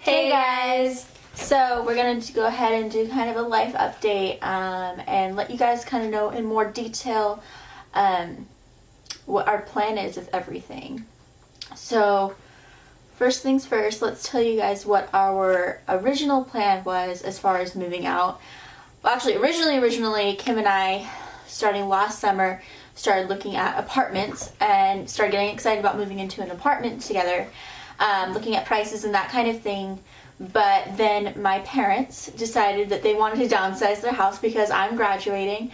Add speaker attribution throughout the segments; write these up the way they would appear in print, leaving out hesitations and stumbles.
Speaker 1: Hey guys! So we're going to go ahead and do kind of a life update and let you guys kind of know in more detail what our plan is with everything. So first things first, let's tell you guys what our original plan was as far as moving out. Well, actually, originally, Kim and I, starting last summer, started looking at apartments and started getting excited about moving into an apartment together, looking at prices and that kind of thing. But then my parents decided that they wanted to downsize their house because I'm graduating.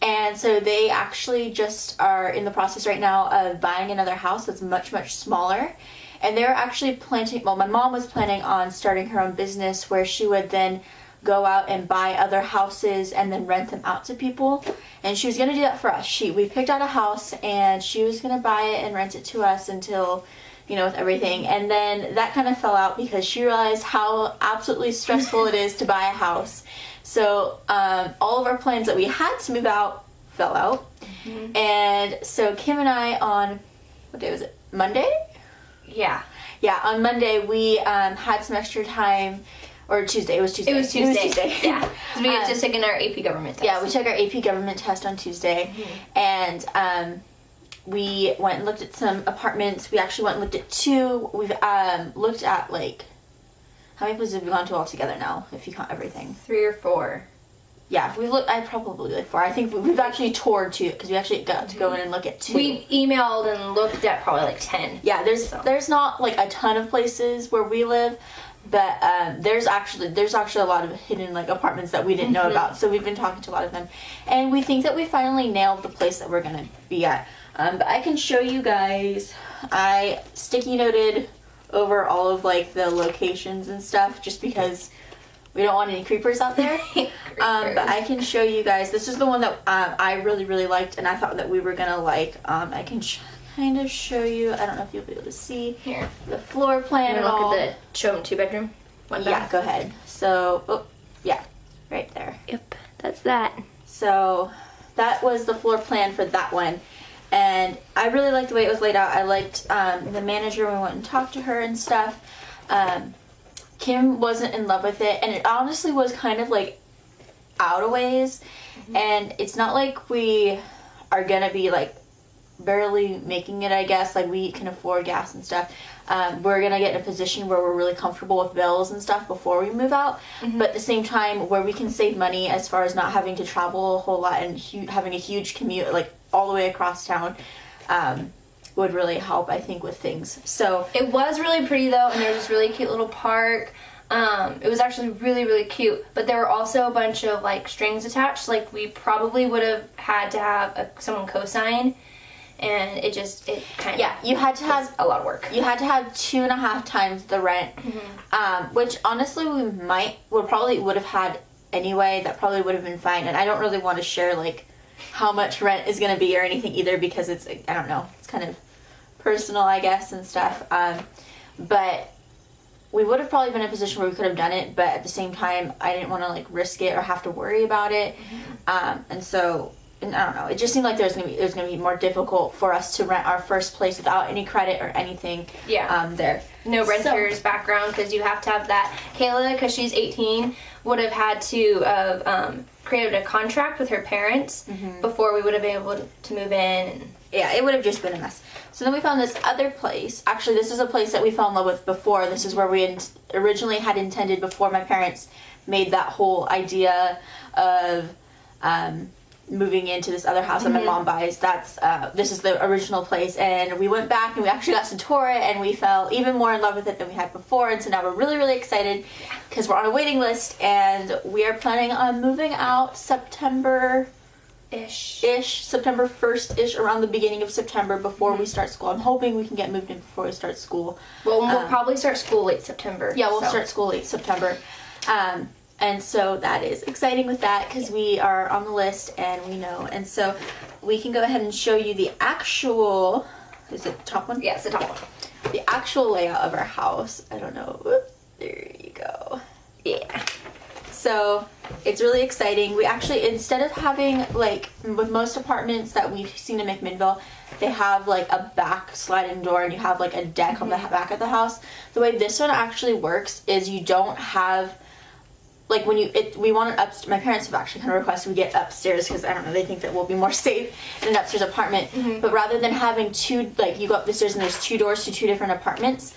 Speaker 1: And so they actually just are in the process right now of buying another house that's much, much smaller. And they're actually planning, well, my mom was planning on starting her own business where she would then go out and buy other houses and then rent them out to people. And she was going to do that for us. We picked out a house and she was going to buy it and rent it to us until, you know, with everything. And then that kind of fell out because she realized how absolutely stressful it is to buy a house. So all of our plans that we had to move out fell out. Mm-hmm. And so Kim and I on, what day was it? Monday?
Speaker 2: Yeah,
Speaker 1: on Monday we had some extra time. Or Tuesday. It was Tuesday.
Speaker 2: It was Tuesday. Yeah. Because we had
Speaker 1: just
Speaker 2: taken our AP government test.
Speaker 1: Yeah, we took our AP government test on Tuesday. Mm-hmm. And we went and looked at some apartments. We actually went and looked at two. We've looked at, like, how many places have we gone to all together now, if you count everything?
Speaker 2: 3 or 4.
Speaker 1: Yeah, we've looked, I probably like 4. I think we've actually toured 2, because we actually got to go in and look at 2.
Speaker 2: We emailed and looked at probably like 10.
Speaker 1: Yeah, there's not, like, a ton of places where we live. But there's actually a lot of hidden, like, apartments that we didn't know about. So we've been talking to a lot of them, and we think that we finally nailed the place that we're gonna be at. But I can show you guys. I sticky noted over all of, like, the locations and stuff, just because we don't want any creepers out there. But I can show you guys. This is the one that I really liked, and I thought that we were gonna like. I can kind of show you. I don't know if you'll be able to see
Speaker 2: here
Speaker 1: the floor plan and all.
Speaker 2: Look at the show them 2-bedroom.
Speaker 1: Yeah, go ahead. So, yeah, right there.
Speaker 2: Yep, that's that.
Speaker 1: So that was the floor plan for that one, and I really liked the way it was laid out. I liked the manager when we went and talked to her and stuff. Kim wasn't in love with it, and it honestly was kind of like out of ways. And it's not like we are gonna be like barely making it, I guess. Like, we can afford gas and stuff. We're gonna get in a position where we're really comfortable with bills and stuff before we move out, but at the same time where we can save money as far as not having to travel a whole lot and having a huge commute, like, all the way across town, would really help, I think, with things. So
Speaker 2: it was really pretty though, and there was this really cute little park. It was actually really cute, but there were also a bunch of, like, strings attached. Like, we probably would have had to have someone co-sign. And it kind of,
Speaker 1: yeah, you had to have
Speaker 2: a lot of work.
Speaker 1: You had to have 2.5 times the rent, which honestly we probably would have had anyway. That probably would have been fine. And I don't really want to share, like, how much rent is going to be or anything either, because it's, I don't know, it's kind of personal, I guess, and stuff. But we would have probably been in a position where we could have done it, but at the same time, I didn't want to, like, risk it or have to worry about it. And so, and I don't know, it just seemed like it was gonna be more difficult for us to rent our first place without any credit or anything.
Speaker 2: Yeah.
Speaker 1: There.
Speaker 2: No renter's background, because you have to have that. Kayla, because she's 18, would have had to have created a contract with her parents before we would have been able to move in.
Speaker 1: Yeah, it would have just been a mess. So then we found this other place. Actually, this is a place that we fell in love with before. This is where we originally had intended before my parents made that whole idea of moving into this other house that my mom buys. This is the original place, and we went back and we actually got to tour it, and we fell even more in love with it than we had before. And so now we're really excited because we're on a waiting list, and we are planning on moving out September 1st-ish, around the beginning of September, before we start school. I'm hoping we can get moved in before we start school.
Speaker 2: Well, we'll probably start school late September.
Speaker 1: Yeah, we'll start school late September. And so that is exciting with that, because we are on the list and we know. And so we can go ahead and show you the actual, is it the top one?
Speaker 2: Yeah, it's the top one.
Speaker 1: The actual layout of our house. I don't know. Whoop, there you go. Yeah. So it's really exciting. We actually, instead of having, like, with most apartments that we've seen in McMinnville, they have like a back sliding door and you have like a deck on the back of the house. The way this one actually works is you don't have, like when we want an upstairs, my parents have actually kind of requested we get upstairs because I don't know, they think that we'll be more safe in an upstairs apartment. But rather than having two, like you go up the stairs and there's two doors to two different apartments,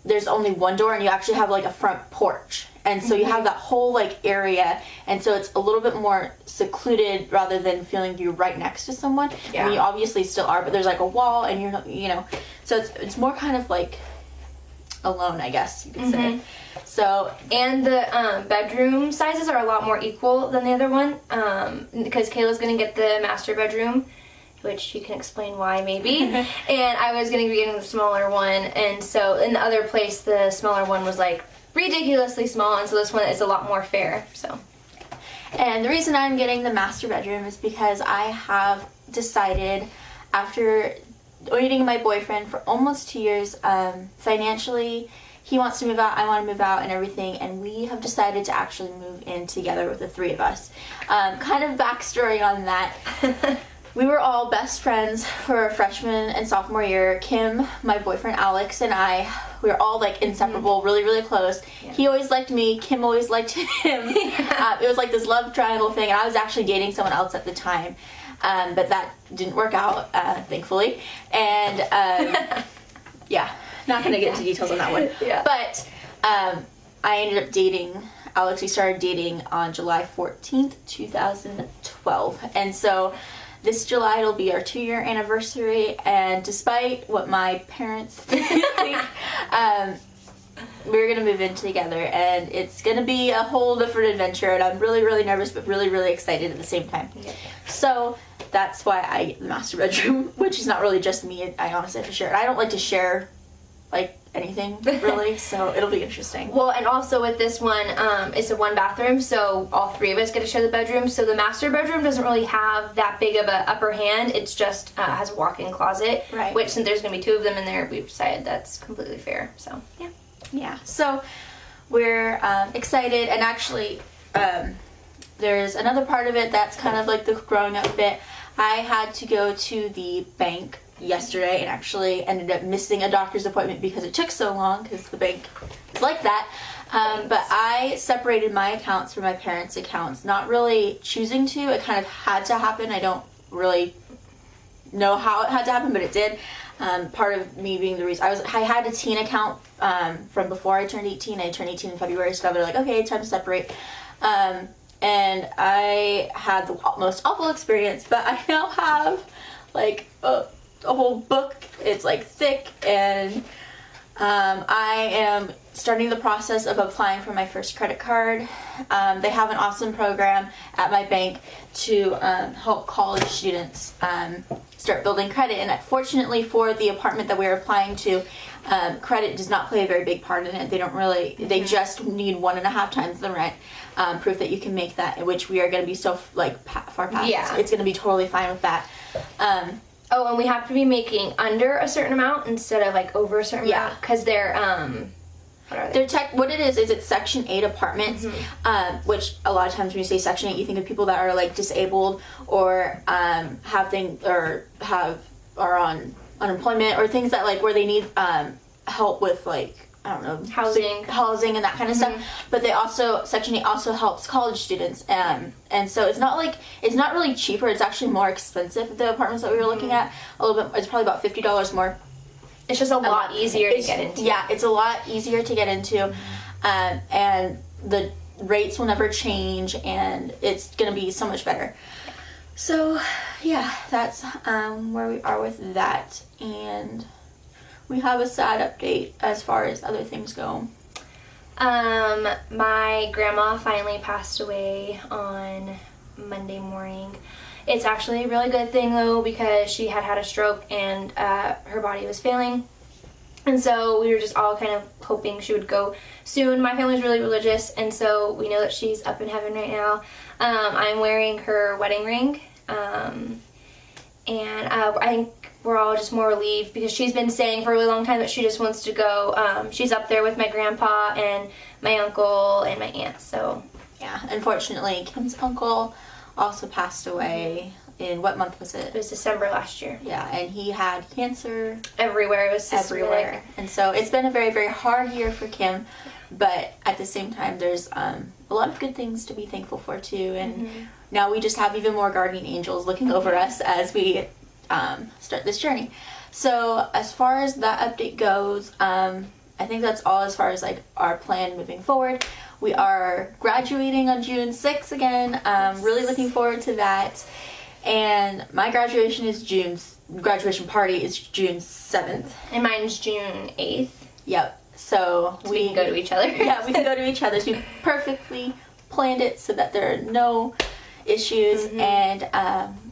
Speaker 1: there's only one door and you actually have like a front porch. And so you have that whole like area, and so it's a little bit more secluded rather than feeling you're right next to someone.
Speaker 2: Yeah.
Speaker 1: I mean, you obviously still are, but there's like a wall and you're not, you know, so it's more kind of like alone, I guess you could say. So,
Speaker 2: and the bedroom sizes are a lot more equal than the other one, because Kayla's gonna get the master bedroom, which you can explain why maybe, and I was gonna be getting the smaller one, and so in the other place the smaller one was like ridiculously small, and so this one is a lot more fair. So,
Speaker 1: and the reason I'm getting the master bedroom is because I have decided, after dating my boyfriend for almost 2 years, financially he wants to move out, I want to move out and everything, and we have decided to actually move in together with the three of us. Kind of backstory on that. We were all best friends for freshman and sophomore year. Kim, my boyfriend Alex, and I, we were all like inseparable, really, really close. Yeah. He always liked me, Kim always liked him. It was like this love triangle thing, and I was actually dating someone else at the time. But that didn't work out, thankfully. And yeah, not going to get into details on that one.
Speaker 2: Yeah.
Speaker 1: But I ended up dating Alex. We started dating on July 14th, 2012. And so this July it'll be our 2-year anniversary, and despite what my parents think, we're gonna move in together, and it's gonna be a whole different adventure, and I'm really, really nervous but really, really excited at the same time.
Speaker 2: Yeah.
Speaker 1: So that's why I get the master bedroom, which is not really just me. I honestly have to share it. I don't like to share like anything really, so it'll be interesting.
Speaker 2: Well, and also with this one, it's a 1 bathroom, so all 3 of us get to share the bedroom. So the master bedroom doesn't really have that big of an upper hand. It's just has a walk-in closet,
Speaker 1: right? Which,
Speaker 2: since there's gonna be 2 of them in there, we've decided that's completely fair. So
Speaker 1: yeah. So we're excited, and actually, there's another part of it that's kind of like the growing up bit. I had to go to the bank yesterday and actually ended up missing a doctor's appointment because it took so long, because the bank is like that. But I separated my accounts from my parents' accounts, not really choosing to. It kind of had to happen. I don't really know how it had to happen, but it did. Part of me being the reason I had a teen account from before I turned 18. I turned 18 in February, so they're like, okay, it's time to separate. And I had the most awful experience, but I now have like a whole book. It's like thick, and I am starting the process of applying for my first credit card. They have an awesome program at my bank to help college students start building credit, and fortunately for the apartment that we're applying to, credit does not play a very big part in it. They don't really, they just need 1.5 times the rent, proof that you can make that, which we are going to be so like far past.
Speaker 2: Yeah.
Speaker 1: It's going to be totally fine with that.
Speaker 2: Oh, and we have to be making under a certain amount instead of like over a certain amount, because they're what are they?
Speaker 1: What it is it's Section 8 apartments, which a lot of times when you say Section 8, you think of people that are like disabled or are on unemployment, or things that like where they need help with like, I don't know, housing and that kind of stuff. But they also, Section 8 also helps college students, and so it's not really cheaper. It's actually more expensive, the apartments that we were looking at. A little bit, it's probably about $50 more.
Speaker 2: It's just a lot easier to get into.
Speaker 1: Yeah, it's a lot easier to get into, and the rates will never change, and it's gonna be so much better. So yeah, that's where we are with that, and we have a sad update as far as other things go.
Speaker 2: My grandma finally passed away on Monday morning. It's actually a really good thing though, because she had a stroke and her body was failing. And so we were just all kind of hoping she would go soon. My family's really religious, and so we know that she's up in heaven right now. I'm wearing her wedding ring, and I think we're all just more relieved, because she's been saying for a really long time that she just wants to go. She's up there with my grandpa and my uncle and my aunt. So
Speaker 1: yeah, unfortunately, Kim's uncle also passed away in what month was
Speaker 2: It
Speaker 1: it?
Speaker 2: was December last year.
Speaker 1: Yeah, and he had cancer
Speaker 2: Everywhere. It was
Speaker 1: everywhere. And so it's been a very, very hard year for Kim, but at the same time, there's a lot of good things to be thankful for too. And now we just have even more guardian angels looking over us as we start this journey. So as far as that update goes, I think that's all as far as like our plan moving forward. We are graduating on June 6th again. Really looking forward to that. And my graduation party is June 7th.
Speaker 2: And mine's June 8th.
Speaker 1: Yep. So
Speaker 2: We can go to each other.
Speaker 1: Yeah, we can go to each other's. We perfectly planned it so that there are no issues, and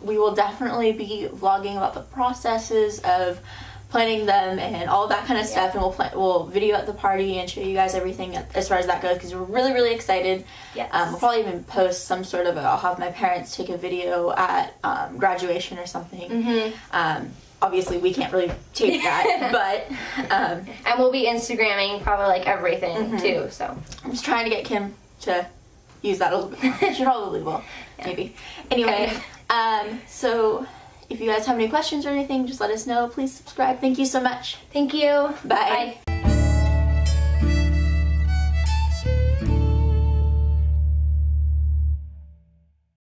Speaker 1: we will definitely be vlogging about the processes of planning them and all that kind of stuff, and we'll video at the party and show you guys everything as far as that goes, because we're really, really excited.
Speaker 2: Yes.
Speaker 1: We'll probably even post some sort of I'll have my parents take a video at graduation or something. Obviously we can't really tape that, but
Speaker 2: And we'll be Instagramming probably like everything too, so.
Speaker 1: I'm just trying to get Kim to use that a little bit more. She probably will, maybe. Anyway, so if you guys have any questions or anything, just let us know. Please subscribe. Thank you so much.
Speaker 2: Thank you.
Speaker 1: Bye.